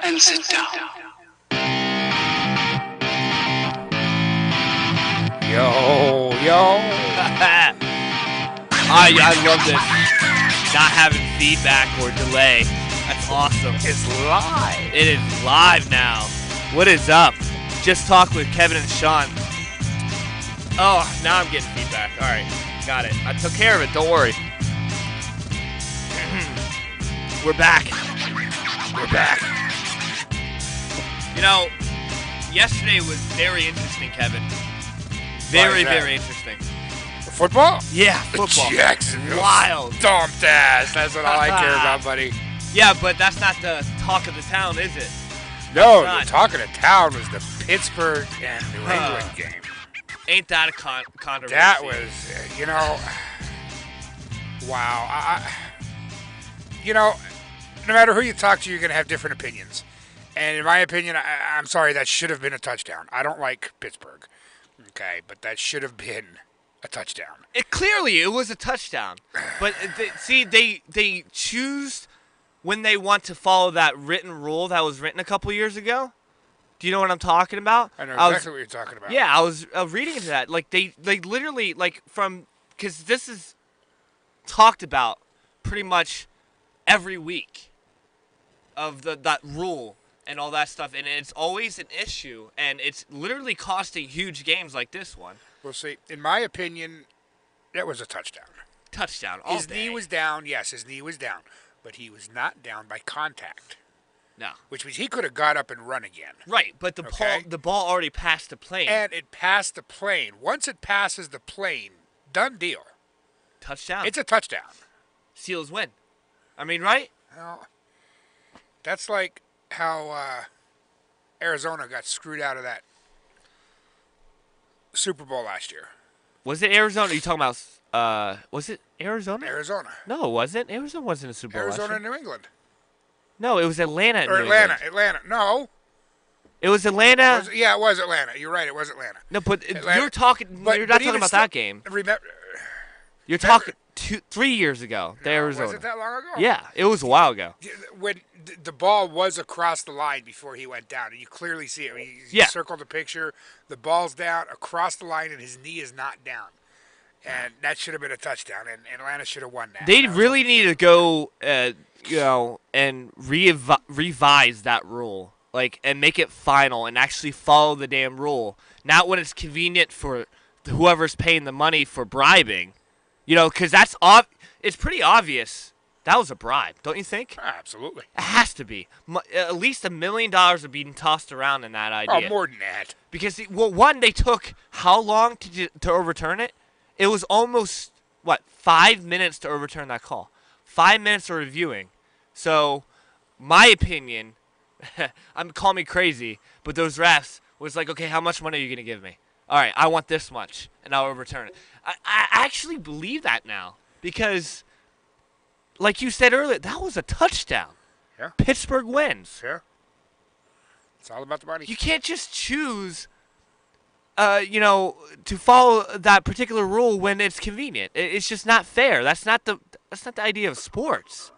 and sit down. Yo. I love this. Not having feedback or delay. That's awesome. It's live. It is live now. What is up? Just talk with Kevin and Shawn. Oh, now I'm getting feedback. All right, got it. I took care of it. Don't worry. We're back. We're back. You know, yesterday was very interesting, Kevin. Very interesting. Football? Yeah, football. Jacksonville. Wild. Stomped ass. That's what all I care about, buddy. Yeah, but that's not the talk of the town, is it? No, the talk of the town was the Pittsburgh and New England game. Ain't that a controversy? That was, wow. No matter who you talk to, you're going to have different opinions. And in my opinion, I'm sorry, that should have been a touchdown. I don't like Pittsburgh, okay, but that should have been a touchdown. It was a touchdown. But they choose when they want to follow that written rule that was written a couple years ago. Do you know what I'm talking about? I know exactly what you're talking about. Yeah, I was reading into that. Like they literally because this is talked about pretty much every week of that rule and all that stuff, and it's always an issue, and it's literally costing huge games like this one. Well, see, in my opinion, that was a touchdown. Touchdown all His day. knee was down. Yes, his knee was down, but he was not down by contact. No. Which means he could have got up and run again. Right, but the ball already passed the plane. And it passed the plane. Once it passes the plane, done deal. Touchdown. It's a touchdown. Seals win. I mean, right? Well, that's like how Arizona got screwed out of that Super Bowl last year. Was it Arizona? Are you talking about, was it Arizona? Arizona. No, it wasn't. Arizona wasn't in the Super Bowl Arizona last and year. New England. No, it was Atlanta. Or Atlanta. No. It was Atlanta. It was Atlanta. You're right. It was Atlanta. No, but Atlanta. you're talking. You're not talking about that game. You're talking 3 years ago. Arizona. Was it that long ago? Yeah, it was a while ago. When the ball was across the line before he went down, and you clearly see it. You circled the picture. The ball's down across the line, and his knee is not down. And that should have been a touchdown, and Atlanta should have won that. They really need to go, and revise that rule, and make it final and actually follow the damn rule. Not when it's convenient for whoever's paying the money for bribing, because it's pretty obvious that was a bribe, don't you think? Absolutely. It has to be. At least $1 million are being tossed around in that idea. Oh, more than that. Because they took how long to overturn it? It was almost, 5 minutes to overturn that call. 5 minutes of reviewing. So, my opinion, call me crazy, but those refs was like, okay, how much money are you going to give me? All right, I want this much, and I'll overturn it. I actually believe that now because, like you said earlier, that was a touchdown. Yeah. Pittsburgh wins. Yeah. It's all about the money. You can't just choose to follow that particular rule when it's convenient. It's just not fair. That's not the idea of sports.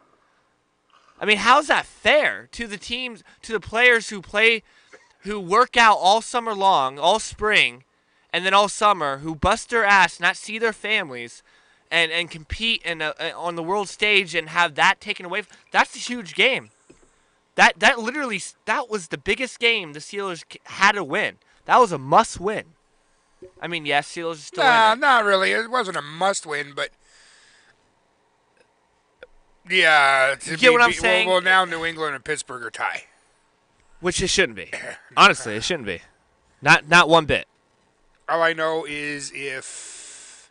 I mean, how's that fair to the teams, to the players who work out all summer long, all spring, and then all summer, who bust their ass, not see their families, and compete on the world stage and have that taken away? That's a huge game. That was the biggest game the Steelers had to win. That was a must-win. I mean, yes, Steelers are still in it. Not really. It wasn't a must-win, but yeah. You get what I'm saying? Well, now New England and Pittsburgh are tied. Which it shouldn't be. Honestly, it shouldn't be. Not one bit. All I know is if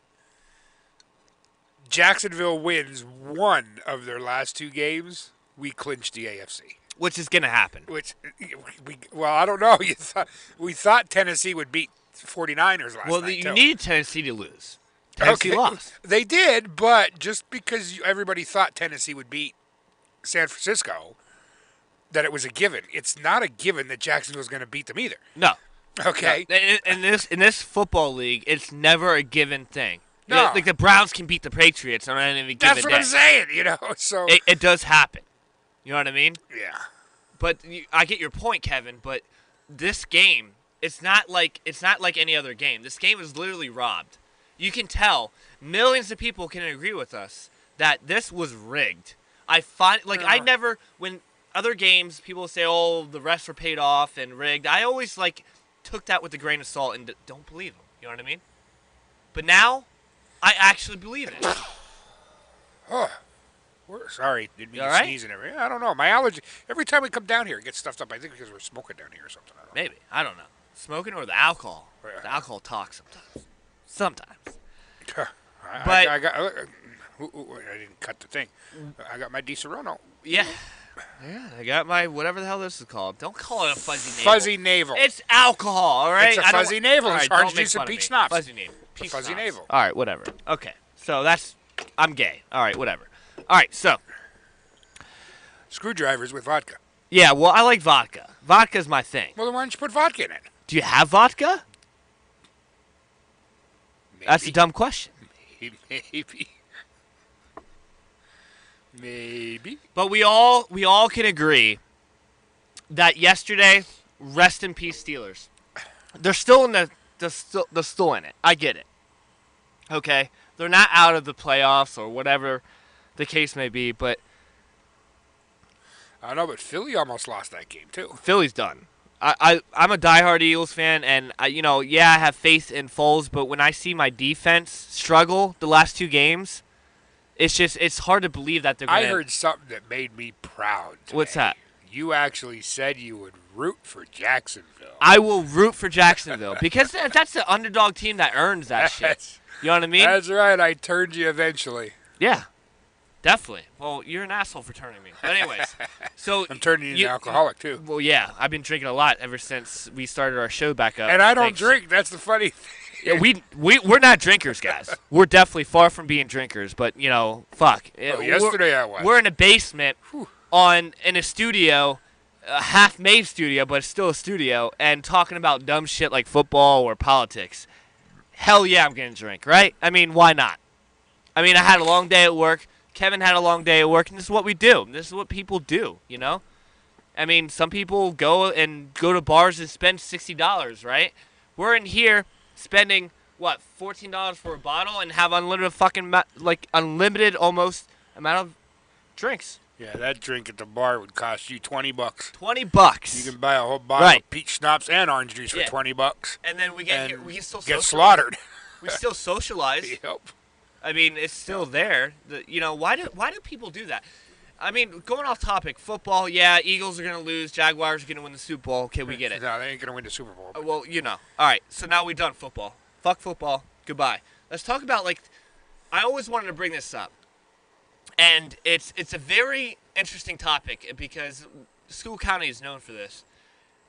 Jacksonville wins one of their last two games, we clinch the AFC. Which is going to happen. I don't know. We thought Tennessee would beat 49ers last night. Well, you needed Tennessee to lose. Tennessee lost. They did, but just because everybody thought Tennessee would beat San Francisco, that it was a given. It's not a given that Jacksonville's going to beat them either. No. Okay. No. In this football league, it's never a given thing. No. Like the Browns can beat the Patriots on any given day. That's what I'm saying, So it does happen. You know what I mean? Yeah. But I get your point, Kevin. But this game, it's not like any other game. This game is literally robbed. You can tell. Millions of people can agree with us that this was rigged. I never, when other games people say, oh, the refs were paid off and rigged. I always took that with a grain of salt and don't believe them. You know what I mean? But now, I actually believe it. Oh, we're sorry. Didn't mean to right? sneeze and everything. I don't know. My allergy. Every time we come down here, it gets stuffed up. I think because we're smoking down here or something. Maybe. I don't know. Smoking or the alcohol. Yeah. The alcohol talks sometimes. I got. I didn't cut the thing. I got my Di Serono. Yeah. Yeah, I got my whatever the hell this is called. Don't call it a fuzzy navel. Fuzzy navel. It's alcohol, all right? It's a fuzzy navel. It's right, orange juice and peach schnapps. Fuzzy navel. Peach fuzzy schnapps. navel. All right, whatever. Okay, so I'm gay. All right, whatever. All right, so. Screwdrivers with vodka. Yeah, well, I like vodka. Vodka's my thing. Well, then why don't you put vodka in it? Do you have vodka? Maybe. That's a dumb question. Maybe. But we all can agree that yesterday, rest in peace Steelers. They're still in they're still in it. I get it. Okay? They're not out of the playoffs or whatever the case may be, but I know, but Philly almost lost that game too. Philly's done. I'm a diehard Eagles fan, and I have faith in Foles, but when I see my defense struggle the last two games, it's hard to believe that they're going to. I heard something that made me proud today. What's that? You actually said you would root for Jacksonville. I will root for Jacksonville because that's the underdog team that earns that shit. You know what I mean? That's right. I turned you eventually. Yeah, definitely. Well, you're an asshole for turning me. But anyways, so I'm turning you into an alcoholic too. Well, yeah, I've been drinking a lot ever since we started our show back up. And I don't drink. That's the funny thing. Yeah, we're not drinkers, guys. We're definitely far from being drinkers. But fuck. Oh, yesterday I was. We're in a basement in a studio, a half-made studio, but it's still a studio, and talking about dumb shit like football or politics. Hell yeah, I'm gonna drink, right? I mean, why not? I mean, I had a long day at work. Kevin had a long day at work, and this is what we do. This is what people do, I mean, some people go to bars and spend $60, right? We're in here spending, what, $14 for a bottle and have unlimited unlimited almost amount of drinks. Yeah, that drink at the bar would cost you $20. $20. You can buy a whole bottle of peach schnapps and orange juice for $20. And then we can still get slaughtered. We still socialize. Yep. I mean, it's still there. Why do people do that? I mean, going off topic, football, yeah, Eagles are going to lose, Jaguars are going to win the Super Bowl. Okay, we get it. No, they ain't going to win the Super Bowl. Well, All right, so now we've done football. Fuck football. Goodbye. Let's talk about, I always wanted to bring this up. And it's a very interesting topic because School County is known for this.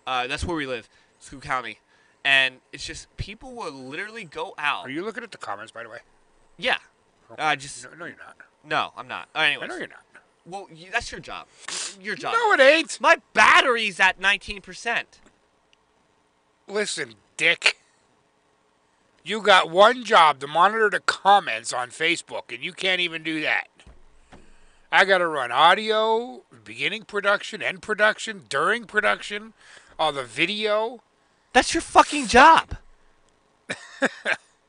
That's where we live, School County. And it's just people will literally go out. Are you looking at the comments, by the way? Yeah. Okay. No, you're not. No, I'm not. Anyways. I know you're not. Well, that's your job. Your job. No, it ain't. My battery's at 19%. Listen, dick. You got one job to monitor the comments on Facebook, and you can't even do that. I got to run audio, beginning production, end production, during production, all the video. That's your fucking job.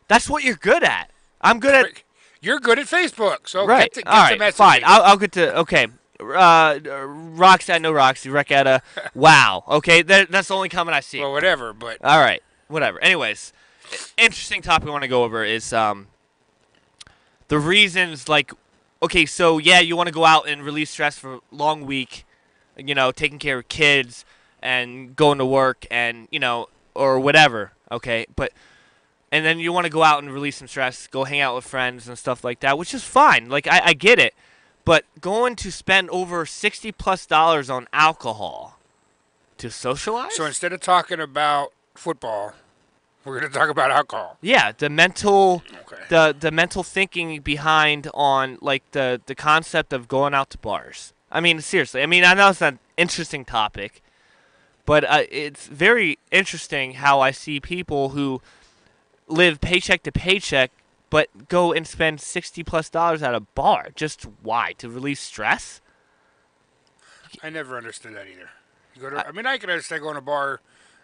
That's what you're good at. I'm good at... You're good at Facebook, so right. get all right, the messaging. Fine. I'll get to... Okay. Roxy, I know Roxy. Recetta. Wow. Okay, that's the only comment I see. Well, whatever, but... All right. Whatever. Anyways, interesting topic we want to go over is the reasons, okay, so, yeah, you want to go out and release stress for a long week, taking care of kids and going to work and, or whatever, okay? And then you want to go out and release some stress, go hang out with friends and stuff like that, which is fine. I get it. But going to spend over $60+ on alcohol to socialize? So instead of talking about football, we're going to talk about alcohol. Yeah, the mental the mental thinking behind on the concept of going out to bars. I mean, seriously. I mean, I know it's an interesting topic, but it's very interesting how I see people who live paycheck to paycheck but go and spend $60+ at a bar. Just why? To release stress? I never understood that either. You go to, I mean, I can understand going to a bar,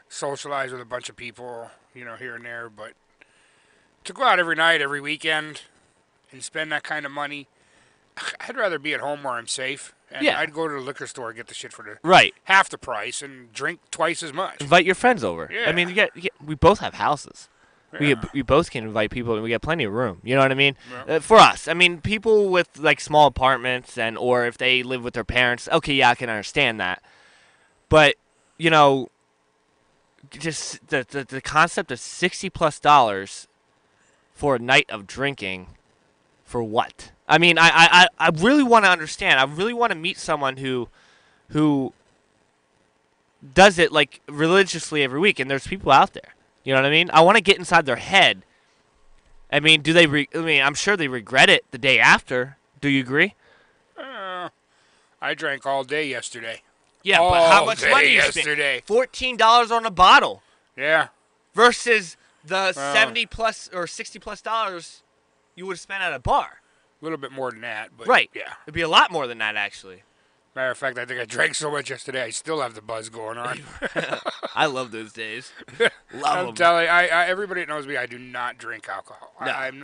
socialize with a bunch of people, here and there, but to go out every night, every weekend, and spend that kind of money, I'd rather be at home where I'm safe. And Yeah. I'd go to the liquor store and get the shit for Right. half the price and drink twice as much. Invite your friends over. Yeah. I mean, we both have houses. Yeah. We both can invite people, and we got plenty of room. You know what I mean? Yeah. For us, I mean, people with like small apartments or if they live with their parents, okay, yeah, I can understand that. But just the concept of $60+ for a night of drinking, for what? I mean, I really want to understand. I really want to meet someone who does it like religiously every week, and there's people out there. You know what I mean? I want to get inside their head. I mean, do they? I'm sure they regret it the day after. Do you agree? I drank all day yesterday. Yeah, but how much money you spent? $14 on a bottle. Yeah. Versus the $70+ or $60+ you would have spent at a bar. A little bit more than that, but right. Yeah. It'd be a lot more than that, actually. Matter of fact, I think I drank so much yesterday, I still have the buzz going on. I love those days. Love them. I'm telling you, everybody that knows me, I do not drink alcohol. No.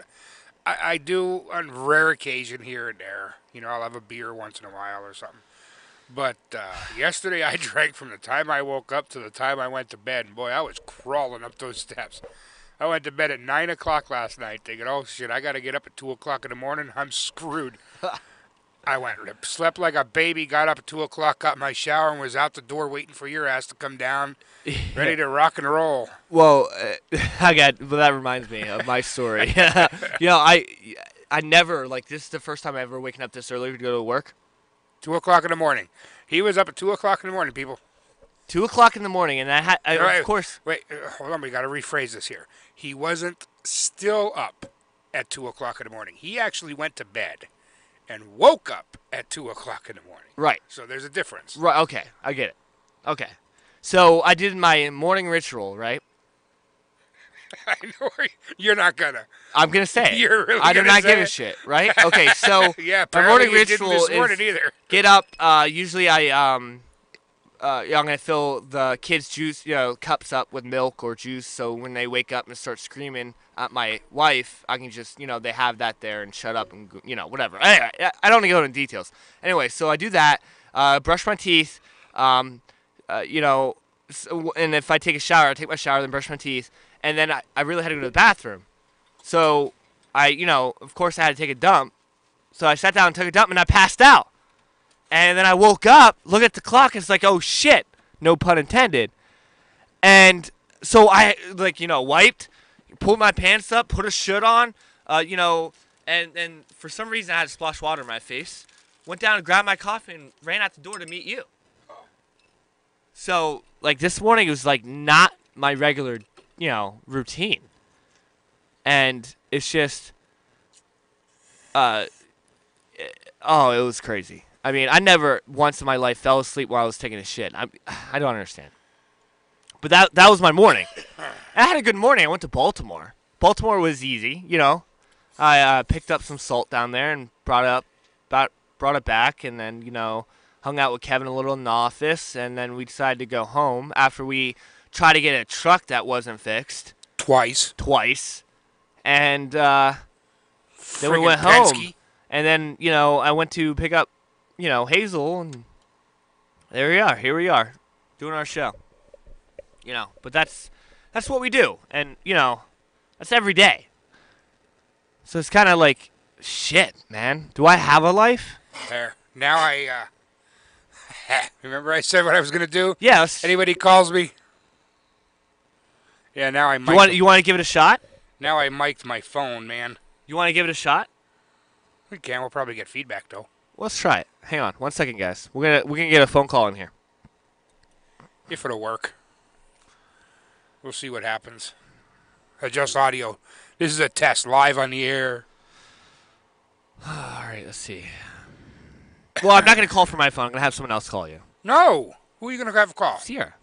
I do on rare occasion here and there. I'll have a beer once in a while or something. But yesterday I drank from the time I woke up to the time I went to bed. And boy, I was crawling up those steps. I went to bed at 9 o'clock last night thinking, oh, shit, I got to get up at 2 o'clock in the morning. I'm screwed. I slept like a baby, got up at 2 o'clock, got my shower, and was out the door waiting for your ass to come down, ready to rock and roll. Well, that reminds me of my story. I never, this is the first time I ever waken up this early to go to work. 2 o'clock in the morning. He was up at 2 o'clock in the morning, people. 2 o'clock in the morning, and of course. Wait, hold on, we got to rephrase this here. He wasn't still up at 2 o'clock in the morning. He actually went to bed and woke up at 2 o'clock in the morning. Right. So there's a difference. Right. Okay, I get it. Okay. So I did my morning ritual, right? I know you're not gonna. I'm gonna say it. You're really I do gonna not say give it? a shit, right? Okay, so yeah, my morning you ritual didn't this morning is either. Get up. Usually I'm gonna fill the kids' juice, cups up with milk or juice, so when they wake up and start screaming at my wife, I can just, they have that there and shut up and, whatever. Anyway, I don't want to go into details. Anyway, so I do that, brush my teeth, and if I take a shower, I take my shower, then brush my teeth, and then I really had to go to the bathroom. So of course I had to take a dump. So I sat down and took a dump, and I passed out. And then I woke up, looked at the clock, and it's like, oh, shit. No pun intended. And so I, wiped, pulled my pants up, put a shirt on, and for some reason I had to splash water in my face. Went down and grabbed my coffee and ran out the door to meet you. So, this morning it was, not my regular, routine. And it's just, it was crazy. I mean, I never once in my life fell asleep while I was taking a shit. I don't understand. But that was my morning. I had a good morning. I went to Baltimore. Baltimore was easy, I picked up some salt down there and brought it back, and then hung out with Kevin a little in the office, and then we decided to go home after we tried to get a truck that wasn't fixed Twice. And then we went home. And then I went to pick up Hazel, and there we are. Here we are, doing our show. But that's what we do, and that's every day. So it's kind of like, shit, man. Do I have a life? There. Now remember I said what I was gonna do? Yes. Anybody calls me? Yeah. Now I mic. You want to give it a shot? Now I mic'd my phone, man. You want to give it a shot? We can. We'll probably get feedback though. Let's try it. Hang on, 1 second, guys. We're gonna get a phone call in here. If it'll work. We'll see what happens. Adjust audio. This is a test, live on the air. All right, let's see. Well, I'm not gonna call from my phone. I'm gonna have someone else call you. No. Who are you gonna have a call? Sierra.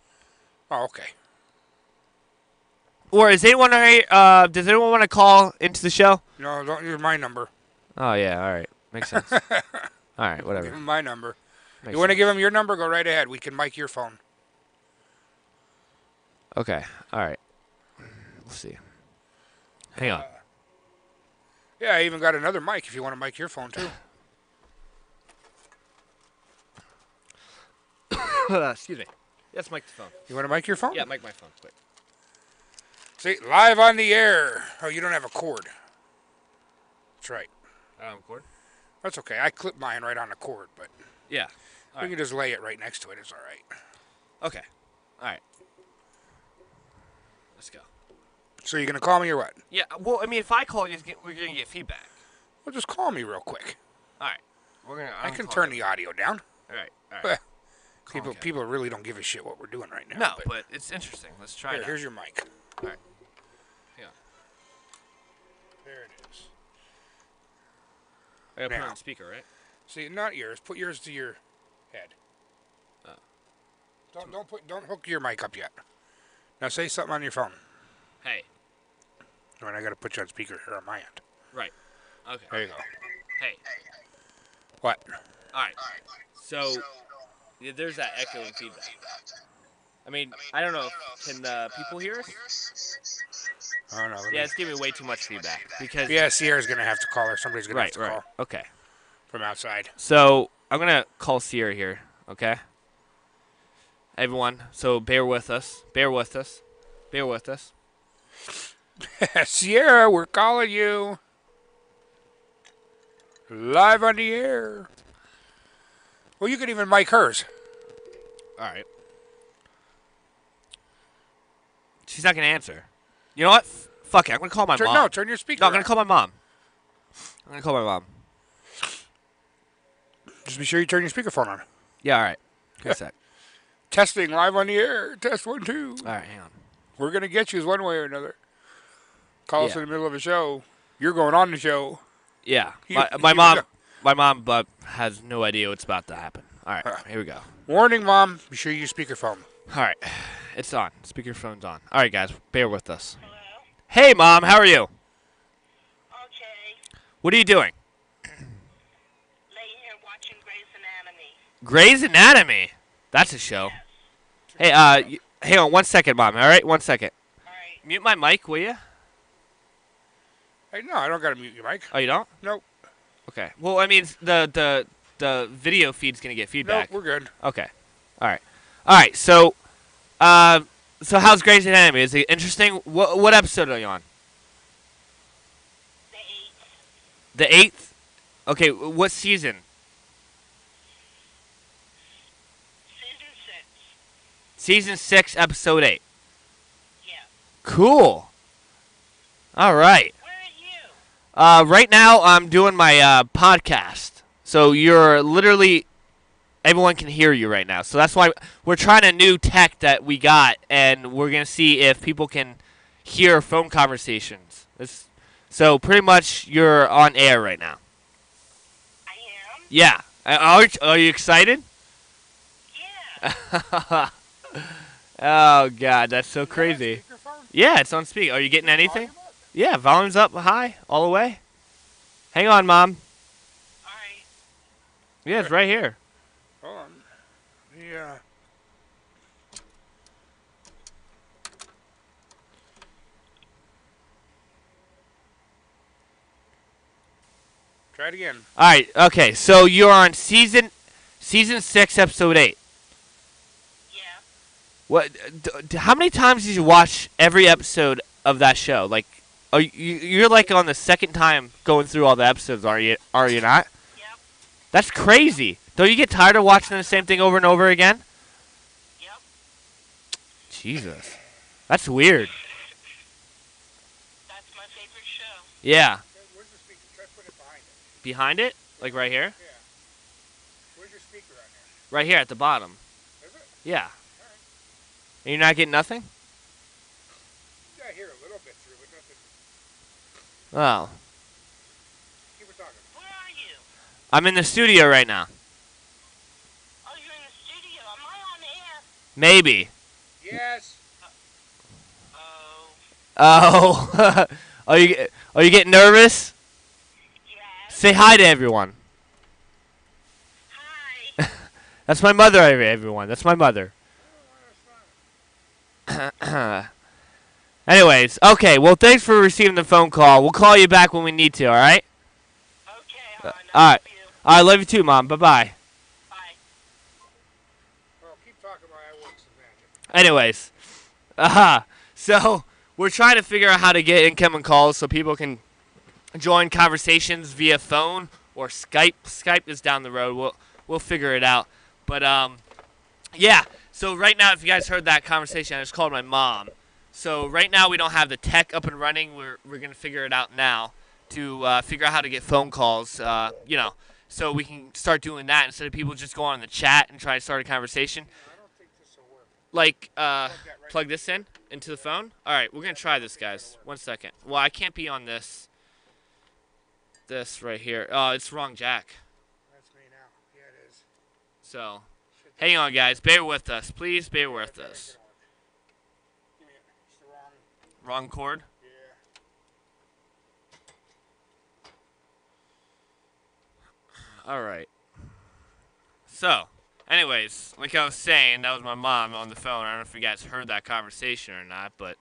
Oh, okay. Or does anyone want to call into the show? No, don't use my number. Oh yeah, all right, makes sense. All right, whatever. Give him my number. Makes You want to sense. give him your number? Go right ahead. We can mic your phone. Okay. All right. We'll see. Hang on. Yeah, I even got another mic if you want to mic your phone too. Excuse me. Yes, mic the phone. You want to mic your phone? Yeah, mic my phone. Quick. See, live on the air. Oh, you don't have a cord. That's right. Cord? That's okay. I clipped mine right on the cord, but Yeah. we can just lay it right next to it. It's all right. Okay. All right. Let's go. So you're gonna call me or what? Yeah. Well, I mean, if I call you, we're gonna get feedback. Well, just call me real quick. All right. We're gonna. I can turn the audio down. All right. All right. People really don't give a shit what we're doing right now. No, but it's interesting. Let's try it. Here's your mic. All right. Yeah. There it is. I gotta put it on speaker, right? See, not yours. Put yours to your head. Don't hook your mic up yet. Now say something on your phone. Hey. All right, I gotta put you on speaker here on my end. Right. Okay. There you go. Hey. What? All right. So yeah, there's that echoing feedback. I mean, I don't know. Can people hear us? I don't know. Yeah, it's giving me way too much feedback because. Yeah, Sierra's gonna have to call her. Somebody's gonna have to call. Okay. From outside. So I'm gonna call Sierra here. Okay. Everyone, so bear with us. Bear with us. Bear with us. Sierra, we're calling you. Live on the air. Well, you can even mic hers. All right. She's not going to answer. You know what? Fuck it. I'm going to call my mom. No, turn your speaker No, I'm going to call my mom. I'm going to call my mom. Just be sure you turn your speakerphone on. Yeah, all right. Give a sec. Testing live on the air. Test 1, 2. All right, hang on. We're going to get you one way or another. Call us in the middle of a show. You're going on the show. Yeah. My mom has no idea what's about to happen. All right, here we go. Warning, Mom. Be sure you use speakerphone. All right. It's on. Speakerphone's on. All right, guys. Bear with us. Hello? Hey, Mom. How are you? Okay. What are you doing? Laying here watching Grey's Anatomy. Grey's Anatomy? That's a show. Yes. Hey, hang on 1 second, Mom. All right? 1 second. All right. Mute my mic, will you? Hey, no, I don't got to mute your mic. Oh, you don't? Nope. Okay. Well, I mean, the video feed's gonna get feedback. Nope, we're good. Okay. All right. So, how's Grey's Anatomy? Is it interesting? What episode are you on? The 8th. The 8th. Okay. What season? Season 6. Season 6, episode 8. Yeah. Cool. All right. Where are you? Right now I'm doing my podcast. So you're literally, everyone can hear you right now. So that's why we're trying a new tech that we got, and we're gonna see if people can hear phone conversations. So pretty much you're on air right now. I am? Yeah. Are you excited? Yeah. Oh God, that's so crazy. Yeah, it's on speak. Are you getting anything? Yeah, volume's up high all the way. Hang on, Mom. All right. Yeah, it's right here. Hold on. Yeah. Try it again. All right. Okay. So you're on season 6, episode 8. Yeah. What? How many times did you watch every episode of that show? Like, you're like on the second time going through all the episodes, are you? Are you not? Yep. That's crazy. Don't you get tired of watching the same thing over and over again? Yep. Jesus, that's weird. That's my favorite show. Yeah. Where's the speaker? Try to put it behind it. Behind it, like right here. Yeah. Where's your speaker on there? Right here at the bottom. Is it? Yeah. And you're not getting nothing? Yeah, I hear a little bit through, but nothing. Oh. Keep it talking. Where are you? I'm in the studio right now. Oh, you're in the studio. Am I on air? Maybe. Yes. Oh. Oh. Are you getting nervous? Yes. Say hi to everyone. Hi. That's my mother, everyone. That's my mother. Anyways, okay. Well, thanks for receiving the phone call. We'll call you back when we need to. All right. Okay, All hon. right. I love you. I love you too, Mom. Bye bye. Bye. Well, keep talking while I work some magic. Anyways, so we're trying to figure out how to get incoming calls so people can join conversations via phone or Skype. Skype is down the road. We'll figure it out. But yeah. So right now, if you guys heard that conversation, I just called my mom. So right now we don't have the tech up and running. We're gonna figure it out now to figure out how to get phone calls. So we can start doing that instead of people just going on the chat and try to start a conversation. I don't think this will work. Like Right plug this into the phone. All right, we're gonna try this, guys. 1 second. Well, I can't be on this. This right here. Oh, it's wrong jack. That's me now. Yeah, it is. So, hang on, guys. Bear with us. Please bear with us. Give me it. It's the wrong. Wrong cord? Yeah. All right. So, anyways, like I was saying, that was my mom on the phone. I don't know if you guys heard that conversation or not, but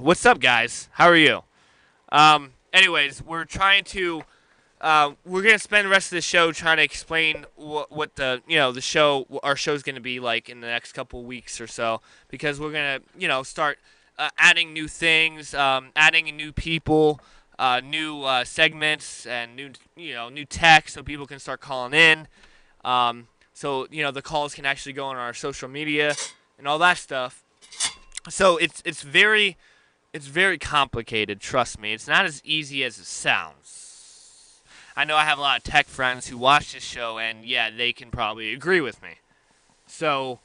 what's up, guys? How are you? Anyways, we're trying to we're gonna spend the rest of the show trying to explain what our show's gonna be like in the next couple weeks or so, because we're gonna start adding new things, adding new people, new segments, and new tech, so people can start calling in. So the calls can actually go on our social media and all that stuff. So it's very complicated, trust me. It's not as easy as it sounds. I know I have a lot of tech friends who watch this show, and yeah, they can probably agree with me. So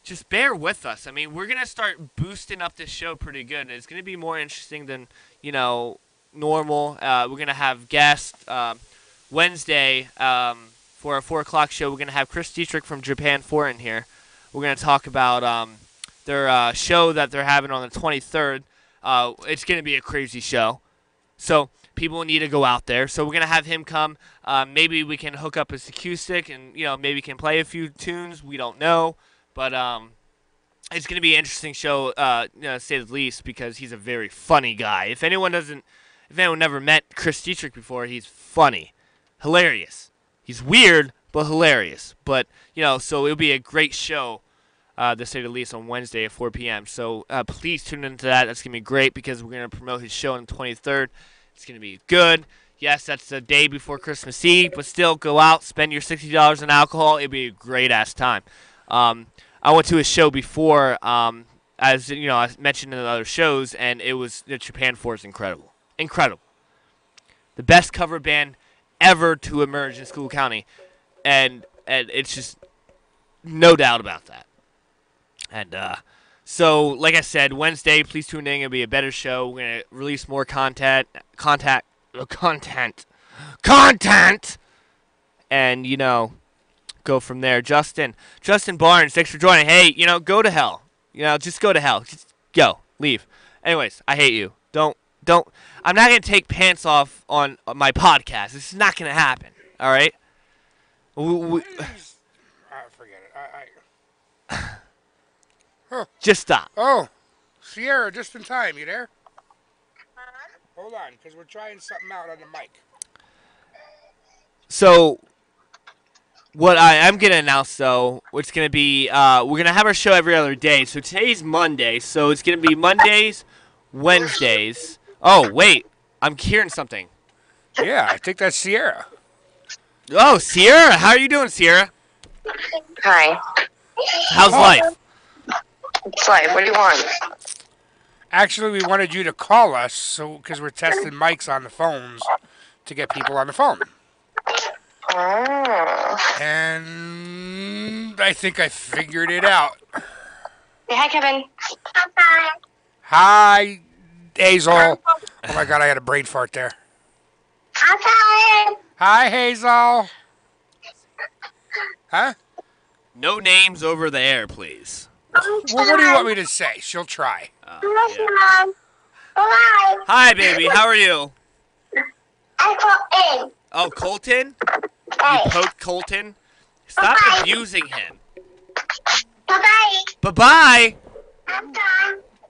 just bear with us. I mean, we're going to start boosting up this show pretty good, and it's going to be more interesting than, normal. We're going to have guests Wednesday for our 4 o'clock show. We're going to have Chris Dietrich from Japan 4 in here. We're going to talk about their show that they're having on the 23rd. It's going to be a crazy show. So people need to go out there. So we're going to have him come. Maybe we can hook up his acoustic and, maybe he can play a few tunes. We don't know. But it's going to be an interesting show, to say the least, because he's a very funny guy. If anyone never met Chris Dietrich before, he's funny. Hilarious. He's weird, but hilarious. But, so it'll be a great show. To say the least, on Wednesday at 4 p.m. So please tune into that. That's going to be great because we're going to promote his show on the 23rd. It's going to be good. Yes, that's the day before Christmas Eve, but still go out, spend your $60 on alcohol. It'll be a great-ass time. I went to a show before, as I mentioned in other shows, and it was the Japan 4 is incredible. Incredible. The best cover band ever to emerge in School County, and it's just no doubt about that. And so, like I said, Wednesday, please tune in. It'll be a better show. We're going to release more content, and, go from there. Justin Barnes, thanks for joining. Hey, go to hell. Just go to hell. Just go. Leave. Anyways, I hate you. Don't. I'm not going to take pants off on my podcast. This is not going to happen. All right? Forget it. Huh. Just stop. Oh, Sierra, just in time. You there? Hold on, because we're trying something out on the mic. So, what I am going to announce, though, it's going to be, we're going to have our show every other day. So, today's Monday, so it's going to be Mondays, Wednesdays. Oh, wait, I'm hearing something. Yeah, I think that's Sierra. Oh, Sierra, how are you doing, Sierra? Hi. How's life? It's like, what do you want? Actually, we wanted you to call us because we're testing mics on the phones to get people on the phone. Oh. And I think I figured it out. Hey, hi, Kevin. Hi. Hi, Hazel. Oh my God, I had a brain fart there. Hi. Hi, Hazel. Huh? No names over the air, please. Well, what do you want me to say? She'll try. Yeah. Hi, baby. How are you? Oh, Colton? You poked Colton? Stop abusing him. Bye-bye. Bye-bye.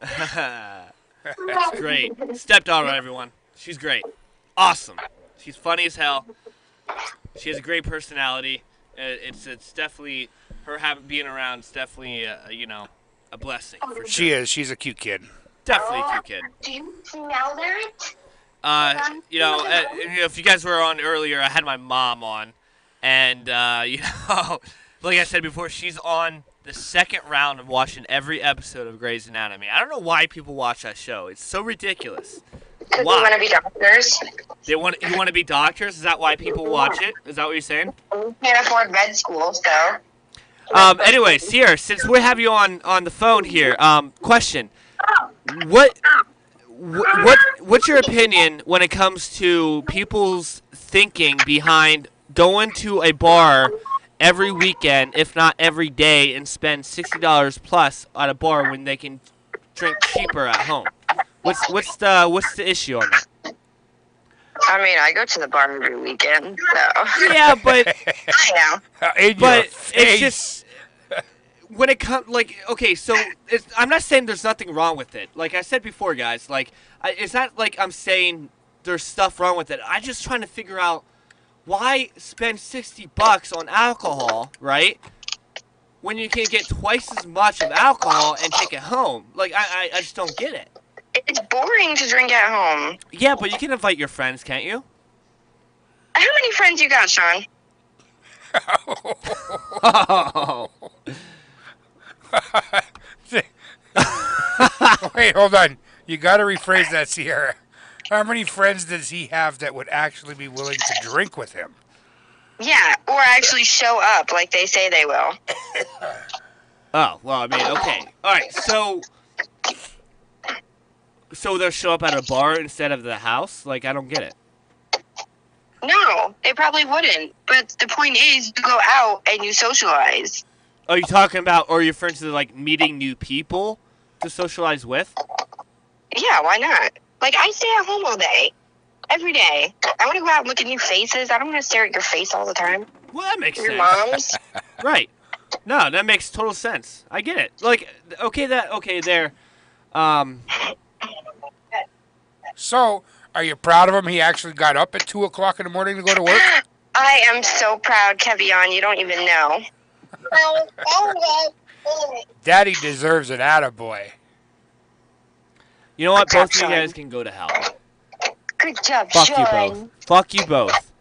That's great. Stepdaughter, everyone. She's great. Awesome. She's funny as hell. She has a great personality. It's definitely her being around. It's definitely a blessing for sure. She is. She's a cute kid. Definitely a cute kid. Do you smell that? If you guys were on earlier, I had my mom on, and like I said before, she's on the second round of watching every episode of Grey's Anatomy. I don't know why people watch that show. It's so ridiculous. Because Why? we want to be doctors. You want to be doctors? Is that why people watch it? Is that what you're saying? We can't afford med school, so. Anyway, Sierra, since we have you on the phone here, question: what's your opinion when it comes to people's thinking behind going to a bar every weekend, if not every day, and spend $60 plus at a bar when they can drink cheaper at home? What's the issue on that? I mean, I go to the bar every weekend, so. Yeah, but I know. it's just when it comes okay. So I'm not saying there's nothing wrong with it. Like I said before, guys, it's not like I'm saying there's stuff wrong with it. I'm just trying to figure out why spend $60 on alcohol, right? When you can get twice as much of alcohol and take it home. Like I just don't get it. It's boring to drink at home. Yeah, but you can invite your friends, can't you? How many friends you got, Sean? Oh. Wait, hold on. You got to rephrase that, Sierra. How many friends does he have that would actually be willing to drink with him? Yeah, or actually show up like they say they will. Oh, well, I mean, okay. All right, so they'll show up at a bar instead of the house? Like, I don't get it. No, they probably wouldn't. But the point is, you go out and you socialize. Are you talking about, or your friends are like meeting new people to socialize with? Yeah, why not? Like, I stay at home all day. Every day. I want to go out and look at new faces. I don't want to stare at your face all the time. Well, that makes Your sense. mom's. Right. No, that makes total sense. I get it. Like, okay, there. So, are you proud of him? He actually got up at 2 o'clock in the morning to go to work? I am so proud, Kevion. You don't even know. Daddy deserves an attaboy. You know what? Good job, Both of you Sean. guys can go to hell. Good job, Fuck Sean. you both. Fuck you both.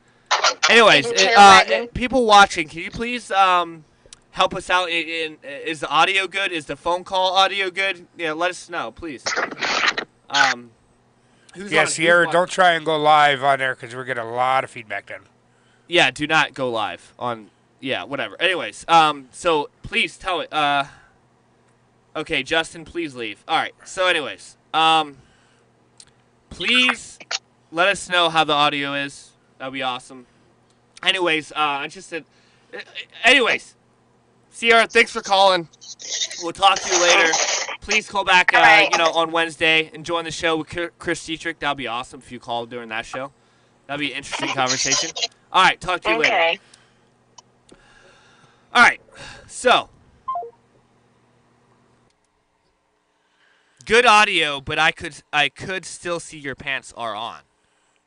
Anyways, Did you hear Megan? people watching, can you please help us out? Is the audio good? Is the phone call audio good? Yeah, let us know, please. Who's Sierra, on? don't try and go live on there because we're getting a lot of feedback then. Yeah, do not go live on. Yeah, whatever. Anyways, so please tell it. Okay, Justin, please leave. All right. So, anyways, please let us know how the audio is. That'd be awesome. Anyways, I just said. Anyways, Sierra, thanks for calling. We'll talk to you later. Please call back, on Wednesday and join the show with Chris Dietrich. That'd be awesome if you called during that show. That'd be an interesting conversation. All right, talk to you later. Okay. All right, so good audio, but I could still see your pants are on.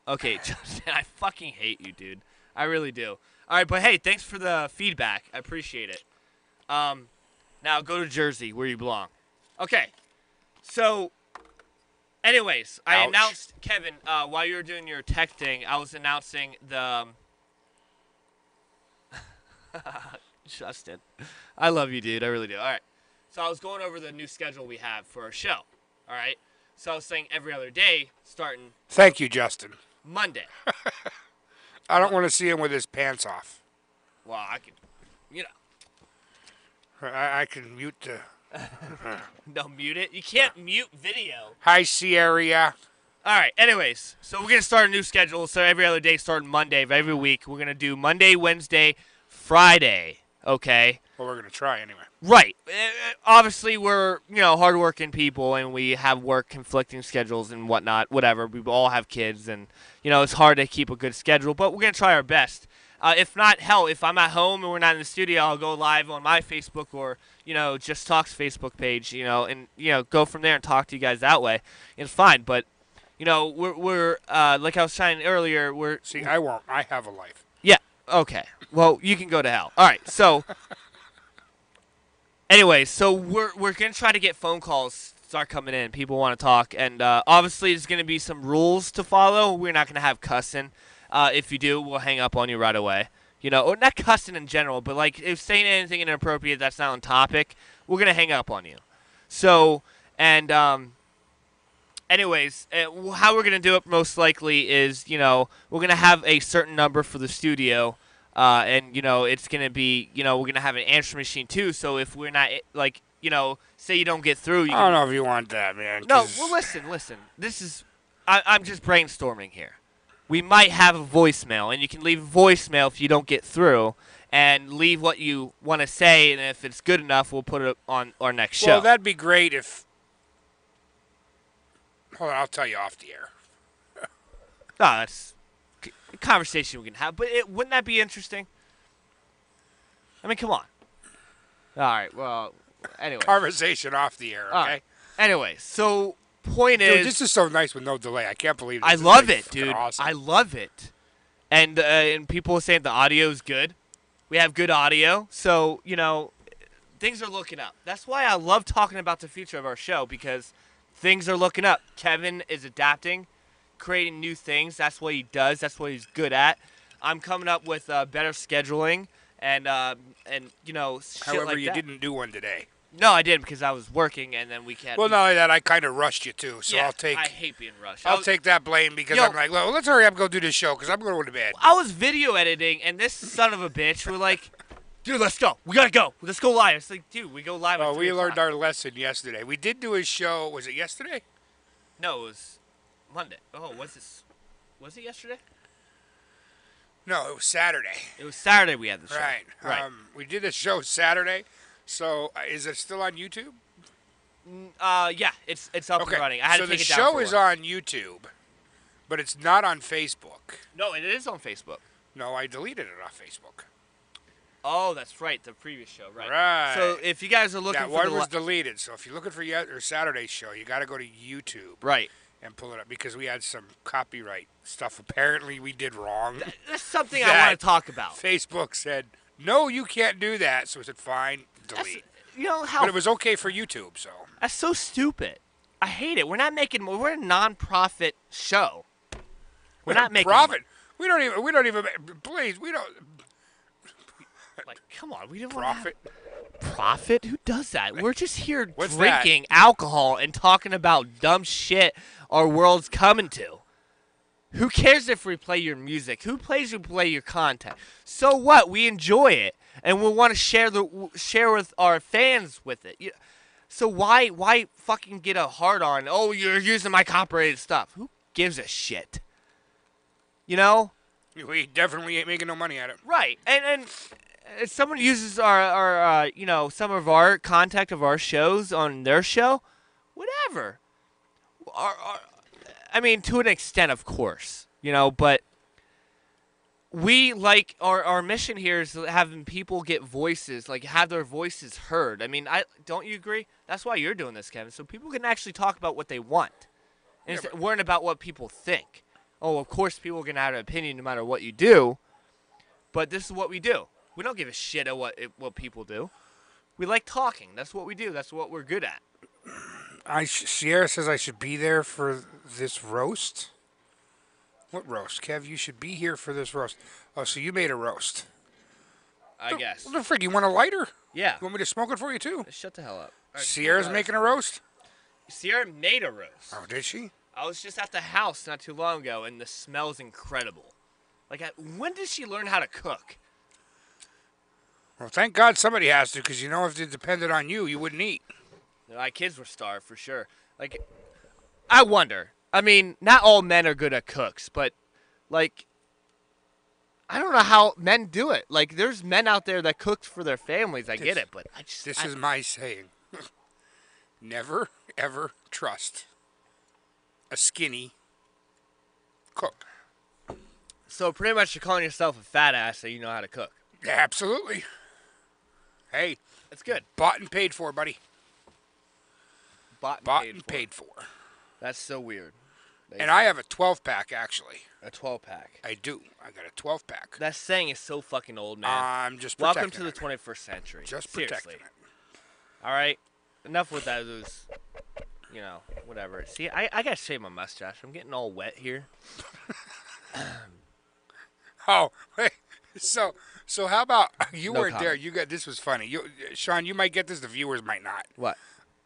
Okay, Justin, I fucking hate you, dude. I really do. All right, but hey, thanks for the feedback. I appreciate it. Now go to Jersey, where you belong. Okay, so, anyways, I announced, Kevin, while you were doing your texting, I was announcing the... Justin, I love you, dude. I really do. All right, so I was going over the new schedule we have for our show. All right, so I was saying every other day, starting Thank you, Justin. Monday. I don't want to see him with his pants off. Well, I could, I can mute the... No, mute it. You can't mute video. Hi, Sierra. All right, anyways, so we're going to start a new schedule. So every other day starting Monday of every week. We're going to do Monday, Wednesday, Friday, okay? Well, we're going to try anyway. Right. Obviously, we're, hardworking people, and we have work conflicting schedules and whatnot, whatever. We all have kids, and, it's hard to keep a good schedule, but we're going to try our best. If not, hell, if I'm at home and we're not in the studio, I'll go live on my Facebook or, Just Talk's Facebook page, and, go from there and talk to you guys that way. It's fine, but, we're like I was saying earlier, See, I won't. I have a life. Yeah, okay. Well, you can go to hell. All right, so, anyway, so we're going to try to get phone calls start coming in. People want to talk, and obviously there's going to be some rules to follow. We're not going to have cussing. If you do, we'll hang up on you right away. Or not cussing in general, but like if saying anything inappropriate that's not on topic, we're gonna hang up on you. So, and anyways, how we're gonna do it most likely is, we're gonna have a certain number for the studio, and it's gonna be, we're gonna have an answer machine too. So if we're not like, say you don't get through, I don't know if you want that, man. No, well, listen. This is, I'm just brainstorming here. We might have a voicemail, and you can leave a voicemail if you don't get through, and leave what you want to say, and if it's good enough, we'll put it on our next show. Well, that'd be great if... Hold on, I'll tell you off the air. No, that's a conversation we can have, but wouldn't that be interesting? I mean, come on. All right, well, anyway. Conversation off the air, okay? Right. Anyway, so... Point dude, is, this is so nice with no delay. I can't believe this. I love it, dude. Awesome. I love it. And people are saying the audio is good. We have good audio, so things are looking up. That's why I love talking about the future of our show, because things are looking up. Kevin is adapting, creating new things. That's what he does. That's what he's good at. I'm coming up with better scheduling and shit. However, like you that. didn't do one today. No, I didn't, because I was working, and then we can't. Well, not only that, I kind of rushed you too, so yeah, I hate being rushed. I'll take that blame because I'm like, well, let's hurry up and go do this show because I'm going to bed. I was video editing, and this son of a bitch was like, dude, let's go. We got to go. Let's go live. It's like, dude, we go live at 3 we learned o'clock. our lesson yesterday. We did do a show. Was it yesterday? No, it was Monday. Oh, was it yesterday? No, it was Saturday. It was Saturday we had the show. Right. We did a show Saturday. So, is it still on YouTube? Yeah, it's up and running. I had to take it down. So the show is on YouTube, but it's not on Facebook. No, it is on Facebook. No, I deleted it off Facebook. Oh, that's right, the previous show, right? Right. So if you guys are looking that for one was deleted. So if you're looking for Saturday's show, you got to go to YouTube. Right. And pull it up because we had some copyright stuff. Apparently, we did wrong. That's something I want to talk about. Facebook said, "No, you can't do that." So I said, "Fine, delete." How? But it was okay for YouTube, so. That's so stupid. I hate it. We're not making. We're a non-profit show. We're not making profit. We don't even. Please, we don't. Like, come on. We don't profit. Profit? Who does that? We're just here What's drinking alcohol and talking about dumb shit our world's coming to. Who cares if we play your music? Who plays you play your content? So what? We enjoy it, and we want to share with our fans with it. So why fucking get a hard on? Oh, you're using my copyrighted stuff. Who gives a shit? We definitely ain't making no money at it. Right, and if someone uses our some of our content of our shows on their show, whatever. I mean, to an extent, of course, but we like our mission here is having people get voices, like have their voices heard. I mean, don't you agree? That's why you're doing this, Kevin, so people can actually talk about what they want, and worrying about what people think. Oh, of course, people are gonna have an opinion no matter what you do, but this is what we do. We don't give a shit at what people do. We like talking. That's what we do. That's what we're good at. Sierra says I should be there for this roast. What roast? Kev, you should be here for this roast. Oh, so you made a roast. I guess. What the frick? You want a lighter? Yeah. You want me to smoke it for you, too? Shut the hell up. Right, Sierra's making a roast? Sierra made a roast. Oh, did she? I was just at the house not too long ago, and the smell's incredible. Like, when did she learn how to cook? Well, thank God somebody has to, because if it depended on you, you wouldn't eat. My kids were starved, for sure. Like, I wonder. I mean, not all men are good at cooks, but, like, I don't know how men do it. Like, there's men out there that cook for their families. I get it, but I just... This is my saying. Never, ever trust a skinny cook. So pretty much you're calling yourself a fat ass that you know how to cook. Yeah, absolutely. Hey, That's good. bought and paid for, buddy. Bought And paid for. That's so weird. And I have a 12-pack, actually. A 12-pack. I do. I got a 12-pack. That saying is so fucking old, man. I'm just protecting Welcome to the 21st century. Just Seriously. protecting it. All right. Enough with that. Those, whatever. See, I got to shave my mustache. I'm getting all wet here. Oh, wait. So how about you No weren't there? comment. You got this was funny. Sean, you might get this. The viewers might not. What?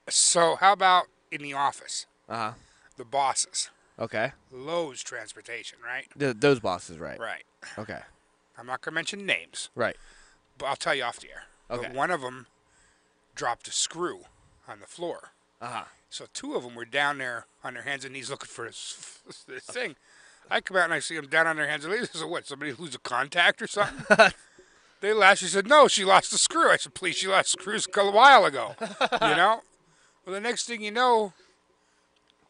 So how about in the office? Uh-huh. The bosses. Okay. Lowe's Transportation, right? Those bosses, right? Right. Okay. I'm not gonna mention names, Right. but I'll tell you off the air. Okay. But one of them dropped a screw on the floor. Uh-huh. So two of them were down there on their hands and knees looking for this thing. I come out and I see them down on their hands and knees. So what? Somebody lose a contact or something? They laughed. She said, "No, she lost the screw." I said, "Please, she lost screws a while ago." Well, the next thing you know,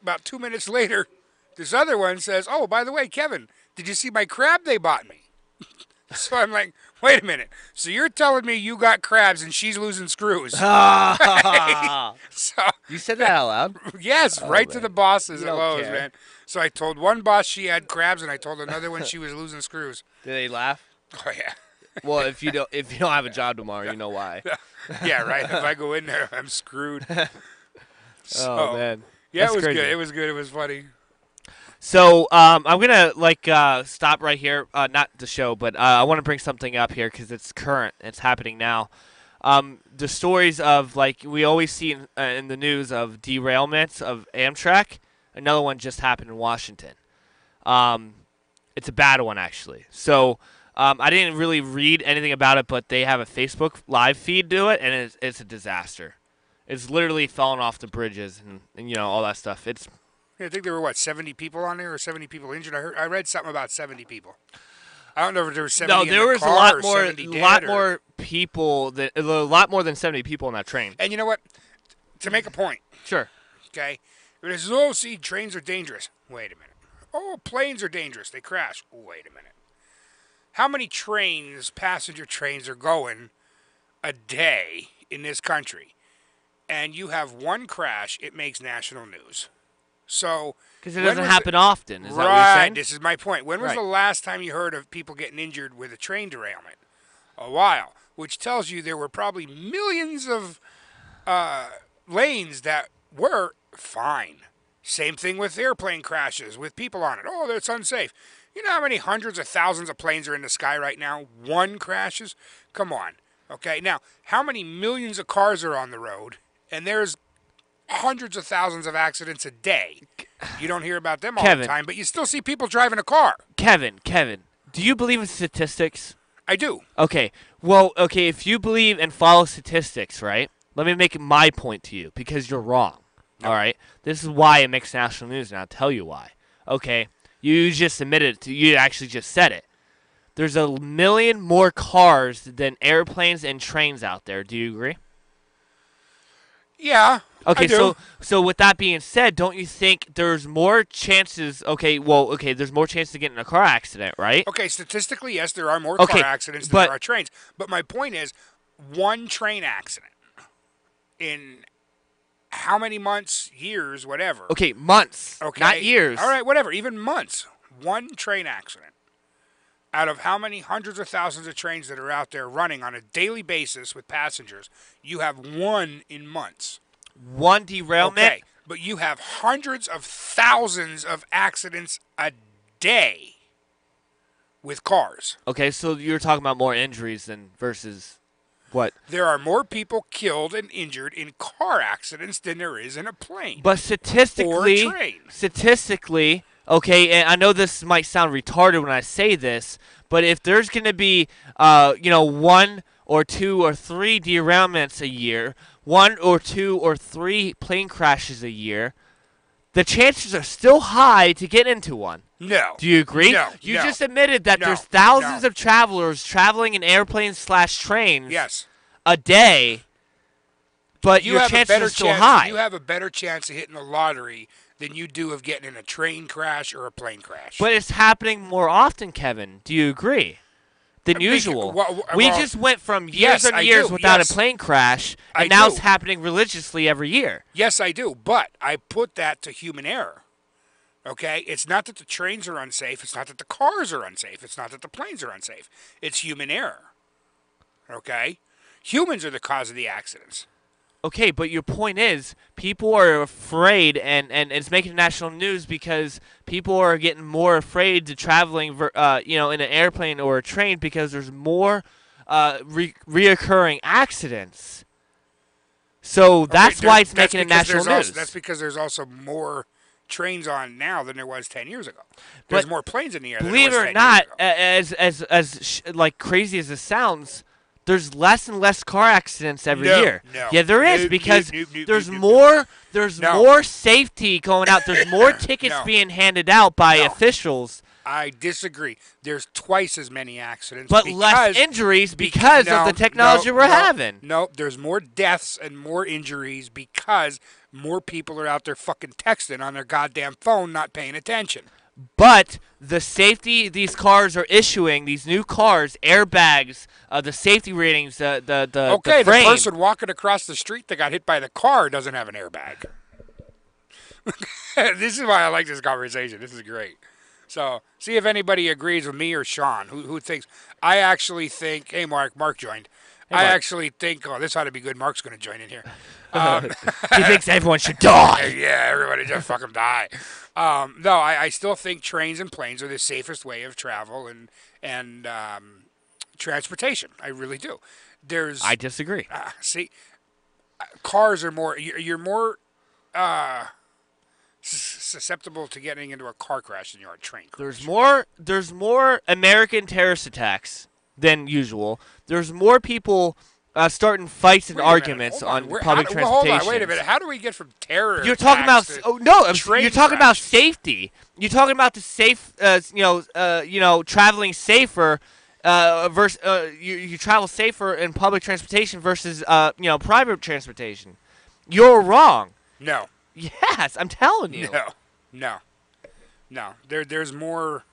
about 2 minutes later, this other one says, "Oh, by the way, Kevin, did you see my crab they bought me?" So I'm like, "Wait a minute. So you're telling me you got crabs and she's losing screws?" So You said that out loud? yes, right to man. the bosses You at don't Lowe's, care. man. So I told one boss she had crabs, and I told another one she was losing screws. Did they laugh? Oh yeah, Well, if you don't have a job tomorrow, you know why. yeah, right. If I go in there, I'm screwed. So, Oh man. yeah, That's it was crazy. good. It was good. It was funny. So I'm gonna stop right here. Not the show, but I want to bring something up here because it's current. It's happening now. The stories of we always see in the news of derailments of Amtrak. Another one just happened in Washington. It's a bad one actually. So I didn't really read anything about it, but they have a Facebook live feed to it, and it's a disaster. It's literally falling off the bridges and all that stuff. It's I think there were 70 people on there, or 70 people injured. I read something about 70 people. I don't know if there were 70 no, in there the was a car lot or more, 70 dead, more people a lot more than 70 people on that train. And you know what? To make a point, Sure. okay? It says, "Oh, see, trains are dangerous." Wait a minute. "Oh, planes are dangerous. They crash." Wait a minute. How many passenger trains are going a day in this country? And you have one crash, it makes national news. So Because it doesn't happen often. Is that what you're right, saying? this is my point. When was Right. the last time you heard of people getting injured with a train derailment? A while, which tells you there were probably millions of lanes that were fine. Same thing with airplane crashes with people on it. Oh, that's unsafe. You know how many hundreds of thousands of planes are in the sky right now? One crashes? Come on. Okay, now, how many millions of cars are on the road? And there's hundreds of thousands of accidents a day. You don't hear about them all Kevin. the time, but you still see people driving a car. Kevin, do you believe in statistics? I do. Okay. Well, if you believe and follow statistics, right? Let me make my point to you because you're wrong. No. All right? This is why it makes national news, and I'll tell you why. Okay? You just admitted it. You actually just said it. There's a million more cars than airplanes and trains out there. Do you agree? Yeah. Okay, I do. so with that being said, don't you think there's more chances? There's more chances to get in a car accident, right? Okay, statistically, yes, there are more Okay, car accidents than but- there are trains. But my point is, one train accident in how many months, years, whatever. Okay, months, Okay. not years. All right, whatever, even months. One train accident. Out of how many hundreds of thousands of trains that are out there running on a daily basis with passengers, you have one in months. One derailment. Okay, but you have hundreds of thousands of accidents a day with cars. Okay, so you're talking about more injuries than versus what? There are more people killed and injured in car accidents than there is in a plane. But statistically, Or a train. okay, and I know this might sound retarded when I say this, but if there's going to be, one or two or three derailments a year, one or two or three plane crashes a year, the chances are still high to get into one. No. Do you agree? No. You no, just admitted that No, there's thousands no. of travelers traveling in airplanes/trains Yes. a day, but You your have a chances better are still chance. high. You have a better chance of hitting the lottery than you do of getting in a train crash or a plane crash. But it's happening more often, Kevin. Do you agree? Than usual. We just went from years and years without a plane crash, and now it's happening religiously every year. Yes, I do. But I put that to human error. Okay? It's not that the trains are unsafe. It's not that the cars are unsafe. It's not that the planes are unsafe. It's human error. Okay? Humans are the cause of the accidents. Okay, but your point is people are afraid, and it's making national news because people are getting more afraid to traveling, in an airplane or a train because there's more reoccurring accidents. So that's why it's making it national news. That's because there's also more trains on now than there was 10 years ago. There's more planes in the air than there was 10 years ago. Believe it or not, as like crazy as it sounds, there's less and less car accidents every year. No. Yeah, there is because there's more safety going out. There's more tickets being handed out by officials. I disagree. There's twice as many accidents. But less injuries because of the technology we're having. No, there's more deaths and more injuries because more people are out there fucking texting on their goddamn phone not paying attention. But the safety these cars are issuing, these new cars, airbags, the safety ratings, the frame. The person walking across the street that got hit by the car doesn't have an airbag. This is why I like this conversation. This is great. So, see if anybody agrees with me or Shawn. Who thinks? I actually think. Hey, Mark joined. Hey, Mark. I actually think. Oh, this ought to be good. Mark's going to join in here. He thinks everyone should die. Yeah, everybody just fucking die. No, I still think trains and planes are the safest way of travel and transportation. I really do. I disagree. Cars are more. You're more susceptible to getting into a car crash than you are a train crash. There's more American terrorist attacks than usual. There's more people starting fights and arguments on public transportation. Hold on, wait a minute. How do we get from terror? You're talking about you're talking about safety. You're talking about the safe, traveling safer. Versus you travel safer in public transportation versus private transportation. You're wrong. No. Yes, I'm telling you. No. There's more.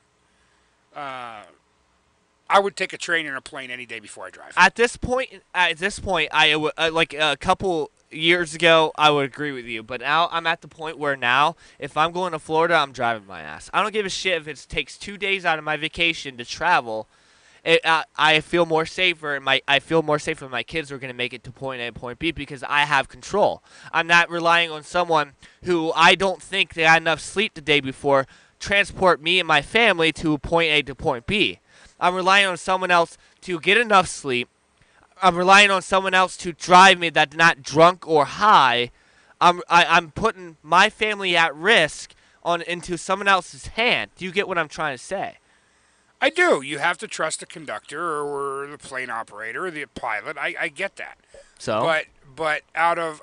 I would take a train and a plane any day before I drive. At this point, I would like a couple years ago, I would agree with you. But now I'm at the point where now, if I'm going to Florida, I'm driving my ass. I don't give a shit if it takes 2 days out of my vacation to travel. I feel more safer, and my kids are going to make it to point A and point B because I have control. I'm not relying on someone who I don't think they had enough sleep the day before transport me and my family to point A to point B. I'm relying on someone else to get enough sleep. I'm relying on someone else to drive me that's not drunk or high. I'm putting my family at risk into someone else's hand. Do you get what I'm trying to say? I do. You have to trust the conductor or the plane operator or the pilot. I get that. So? But out of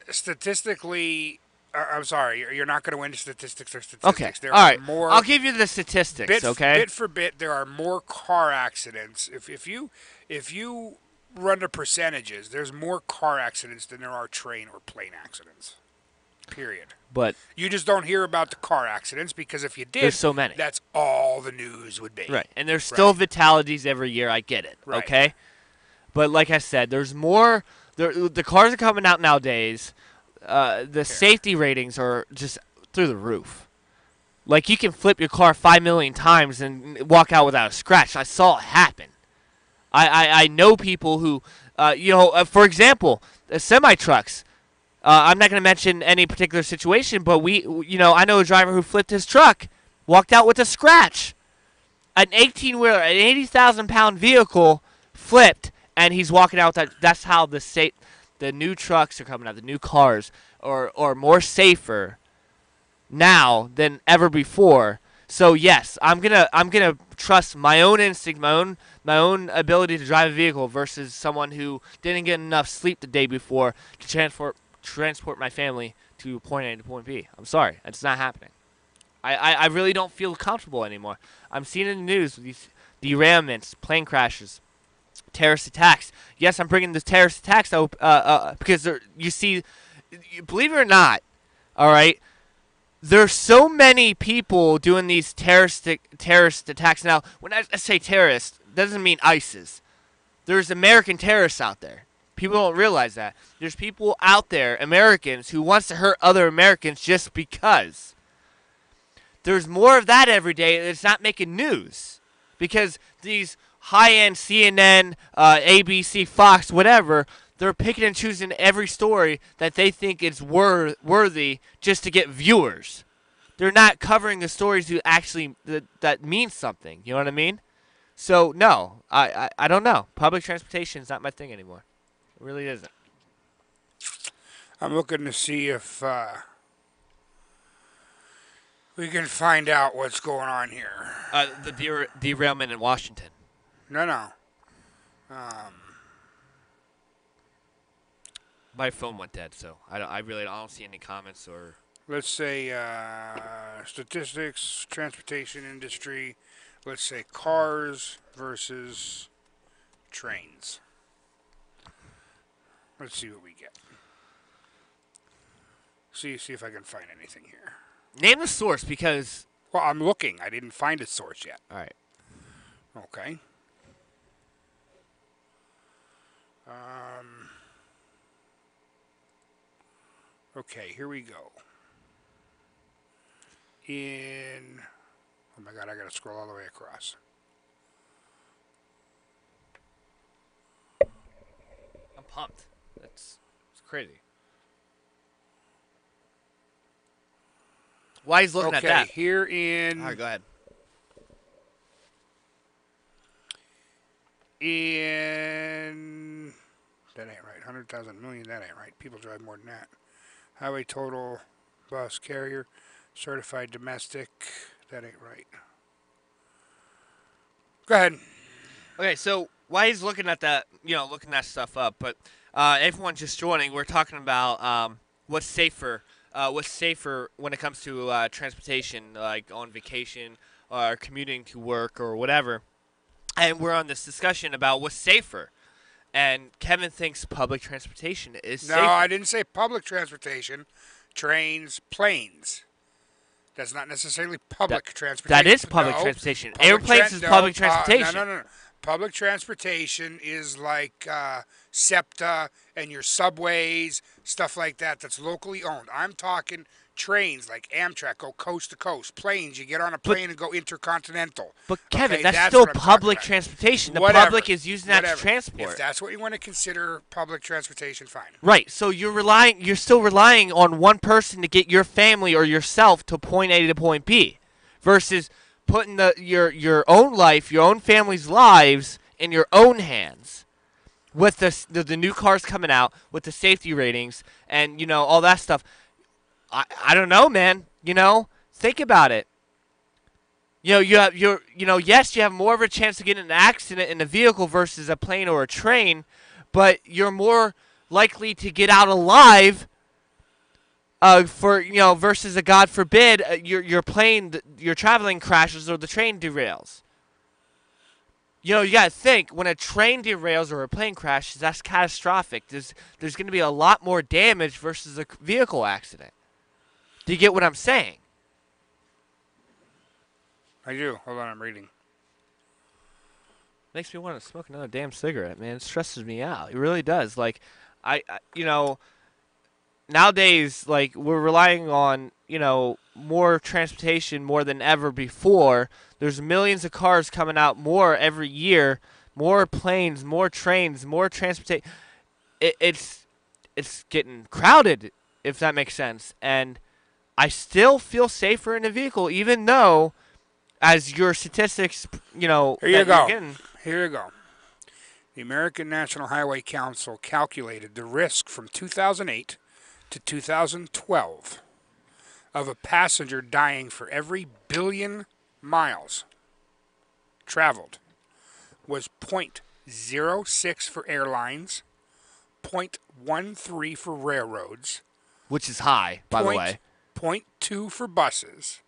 statistically, I'm sorry, you're not going to win the statistics or statistics. Okay. All right. I'll give you the statistics. Bit for bit, there are more car accidents. If you run the percentages, there's more car accidents than there are train or plane accidents. Period. But you just don't hear about the car accidents because if you did, there's so many. That's all the news would be. Right. And there's still fatalities every year. I get it. Right. Okay. But like I said, there's more. The cars are coming out nowadays. The safety ratings are just through the roof. Like you can flip your car 5 million times and walk out without a scratch. I saw it happen. I know people who, for example, semi trucks. I'm not going to mention any particular situation, but I know a driver who flipped his truck, walked out with a scratch. An 18-wheeler, an 80,000-pound vehicle flipped, and he's walking out with that. That's how the new trucks are coming out. The new cars are more safer now than ever before. So yes, I'm gonna trust my own instinct, my own ability to drive a vehicle versus someone who didn't get enough sleep the day before to transport my family to point A to point B. I'm sorry, it's not happening. I really don't feel comfortable anymore. I'm seeing in the news these derailments, plane crashes, terrorist attacks. Yes, I'm bringing the terrorist attacks up because you see, believe it or not, all right, there's so many people doing these terrorist attacks. Now, when I say terrorist, doesn't mean ISIS. There's American terrorists out there. People don't realize that. There's people out there, Americans, who wants to hurt other Americans just because. There's more of that every day that's not making news. Because these high-end CNN, ABC, Fox, whatever, they're picking and choosing every story that they think is worthy just to get viewers. They're not covering the stories who actually that mean something. You know what I mean? So, no, I don't know. Public transportation is not my thing anymore. It really isn't. I'm looking to see if we can find out what's going on here. The derailment in Washington. No. My phone went dead, so I really don't see any comments or. Let's say statistics, transportation industry. Let's say cars versus trains. Let's see what we get. See if I can find anything here. Name the source because. Well, I'm looking. I didn't find a source yet. All right. Okay. Okay, here we go. Oh my God, I gotta scroll all the way across. I'm pumped. It's crazy. Why he's looking at that? Okay, here in. All right, go ahead. That ain't right. 100,000 million. That ain't right. People drive more than that. Highway total, bus carrier, certified domestic. That ain't right. Go ahead. Okay, so while he's looking at that, looking that stuff up, but everyone just joining, we're talking about what's safer when it comes to transportation, like on vacation or commuting to work or whatever. And we're on this discussion about what's safer. And Kevin thinks public transportation is safer. No, I didn't say public transportation. Trains, planes. That's not necessarily public transportation. That is public transportation. Airplanes is public transportation. No. Public transportation is like SEPTA and your subways, stuff like that that's locally owned. I'm talking trains like Amtrak, go coast to coast. Planes, you get on a plane and go intercontinental. But Kevin, okay, that's still public transportation. The public is using that to transport. If that's what you want to consider public transportation, fine. Right. So you're still relying on one person to get your family or yourself to point A to point B, versus putting your own life, your own family's lives in your own hands. With the new cars coming out, with the safety ratings, and all that stuff. I don't know, man. Think about it. Yes, you have more of a chance to get in an accident in a vehicle versus a plane or a train, but you're more likely to get out alive. Versus a God forbid, your plane, your traveling crashes or the train derails. You gotta think, when a train derails or a plane crashes, that's catastrophic. There's going to be a lot more damage versus a vehicle accident. Do you get what I'm saying? I do. Hold on, I'm reading. Makes me want to smoke another damn cigarette, man. It stresses me out. It really does. Like, nowadays, like, we're relying on, more transportation more than ever before. There's millions of cars coming out more every year, more planes, more trains, more transportation. It's getting crowded, if that makes sense. And I still feel safer in a vehicle, even though, as your statistics, Here you go. Here you go. The American National Highway Council calculated the risk from 2008 to 2012 of a passenger dying for every billion miles traveled was 0.06 for airlines, 0.13 for railroads, which is high, by the way. 0.2 for buses,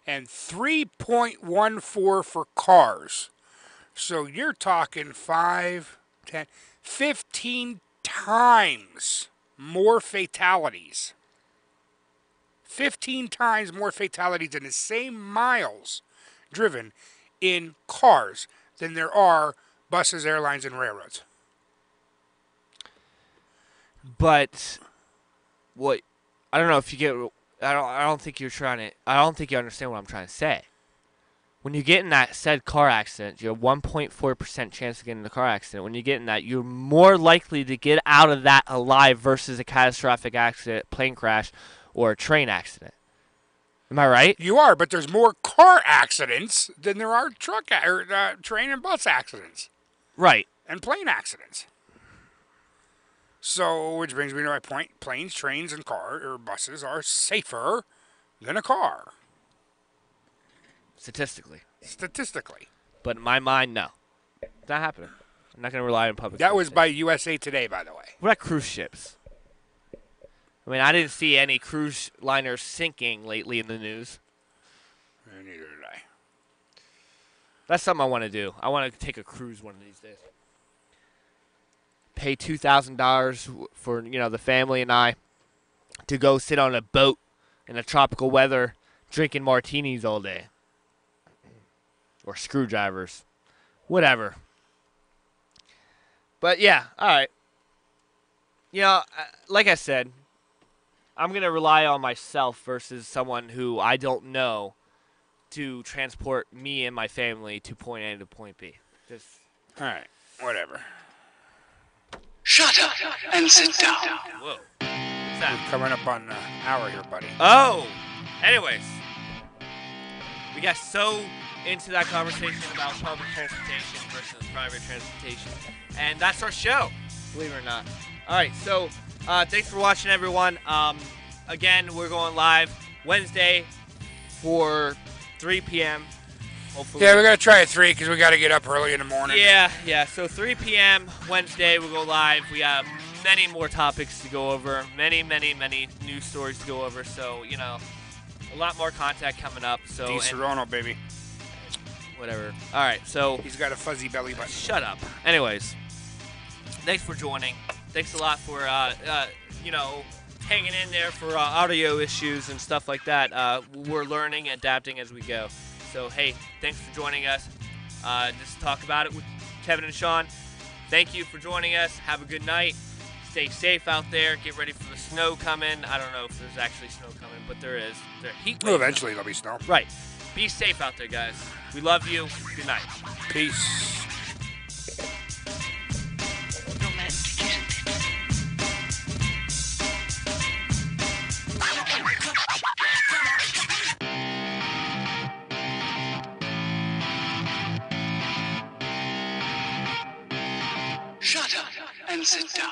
and 3.14 for cars. So you're talking 5, 10, 15 times more fatalities. 15 times more fatalities in the same miles driven in cars than there are buses, airlines, and railroads. But what I don't know if you get. I don't think you're trying to. I don't think you understand what I'm trying to say. When you get in that said car accident, you have 1.4% chance of getting in a car accident. When you get in that, you're more likely to get out of that alive versus a catastrophic accident, plane crash, or a train accident. Am I right? You are, but there's more car accidents than there are train and bus accidents. Right. And plane accidents. So, which brings me to my point. Planes, trains, and buses are safer than a car. Statistically. But in my mind, no. It's not happening. I'm not going to rely on public That was transportation. by USA Today, by the way. What about cruise ships? I mean, I didn't see any cruise liners sinking lately in the news. Neither did I. That's something I want to do. I want to take a cruise one of these days. Pay $2,000 for, the family and I to go sit on a boat in the tropical weather drinking martinis all day. Or screwdrivers. Whatever. But, yeah, all right. Like I said, I'm going to rely on myself versus someone who I don't know to transport me and my family to point A to point B. All right, whatever. Shut up and sit down. Whoa. What's that? We're coming up on an hour here, buddy. Oh! Anyways. We got so into that conversation about public transportation versus private transportation. And that's our show, believe it or not. All right, so thanks for watching, everyone. Again, we're going live Wednesday for 3 p.m. Hopefully. Yeah, we got to try at 3 because we got to get up early in the morning. Yeah. So 3 p.m. Wednesday, we'll go live. We got many more topics to go over, many news stories to go over. So, a lot more content coming up. So Serrano, baby. Whatever. All right, so he's got a fuzzy belly button. Shut up. Anyways, thanks for joining. Thanks a lot for hanging in there for audio issues and stuff like that. We're learning, adapting as we go. So hey, thanks for joining us. Just talk about it with Kevin and Shawn. Thank you for joining us. Have a good night. Stay safe out there. Get ready for the snow coming. I don't know if there's actually snow coming, but there is. There's heat waves. Well, eventually there'll be snow. Right. Be safe out there, guys. We love you. Good night. Peace. Shut up and sit down.